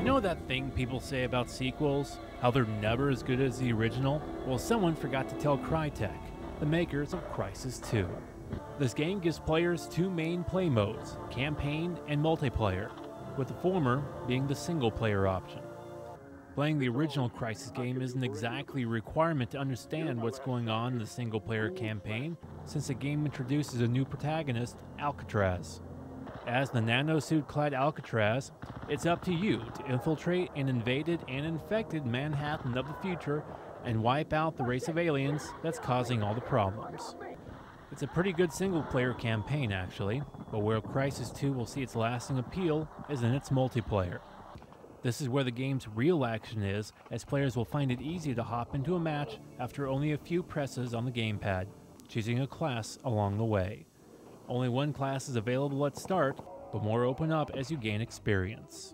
Know that thing people say about sequels? How they're never as good as the original? Well, someone forgot to tell Crytek, the makers of Crysis 2. This game gives players two main play modes, campaign and multiplayer, with the former being the single player option. Playing the original Crysis game isn't exactly a requirement to understand what's going on in the single player campaign, since the game introduces a new protagonist, Alcatraz. As the nanosuit-clad Alcatraz, it's up to you to infiltrate an invaded and infected Manhattan of the future and wipe out the race of aliens that's causing all the problems. It's a pretty good single-player campaign, actually, but where Crysis 2 will see its lasting appeal is in its multiplayer. This is where the game's real action is, as players will find it easy to hop into a match after only a few presses on the gamepad, choosing a class along the way. Only one class is available at start, but more open up as you gain experience.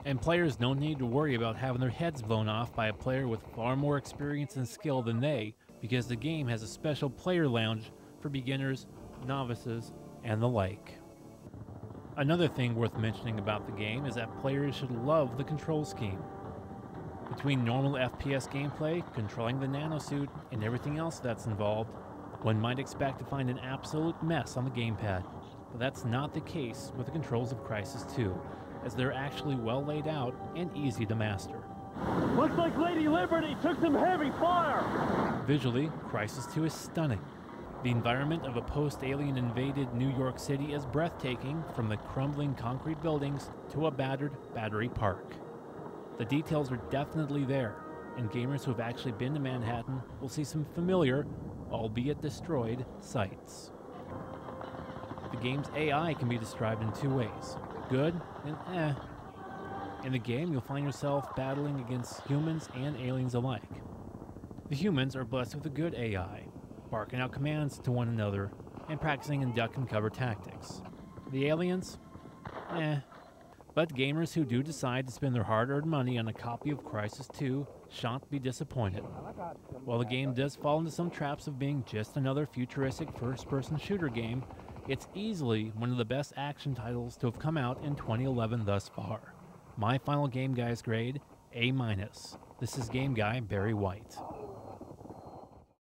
And players don't need to worry about having their heads blown off by a player with far more experience and skill than they, because the game has a special player lounge for beginners, novices, and the like. Another thing worth mentioning about the game is that players should love the control scheme. Between normal FPS gameplay, controlling the nanosuit, and everything else that's involved, one might expect to find an absolute mess on the gamepad, but that's not the case with the controls of Crysis 2, as they're actually well laid out and easy to master. Looks like Lady Liberty took some heavy fire! Visually, Crysis 2 is stunning. The environment of a post-alien invaded New York City is breathtaking, from the crumbling concrete buildings to a battered battery park. The details are definitely there, and gamers who have actually been to Manhattan will see some familiar, albeit destroyed, sights. The game's AI can be described in two ways, good and eh. In the game, you'll find yourself battling against humans and aliens alike. The humans are blessed with a good AI, barking out commands to one another, and practicing in duck and cover tactics. The aliens? Eh. But gamers who do decide to spend their hard-earned money on a copy of Crysis 2 shan't be disappointed. While the game does fall into some traps of being just another futuristic first-person shooter game, it's easily one of the best action titles to have come out in 2011 thus far. My final Game Guy's grade, A-. This is Game Guy Barry White.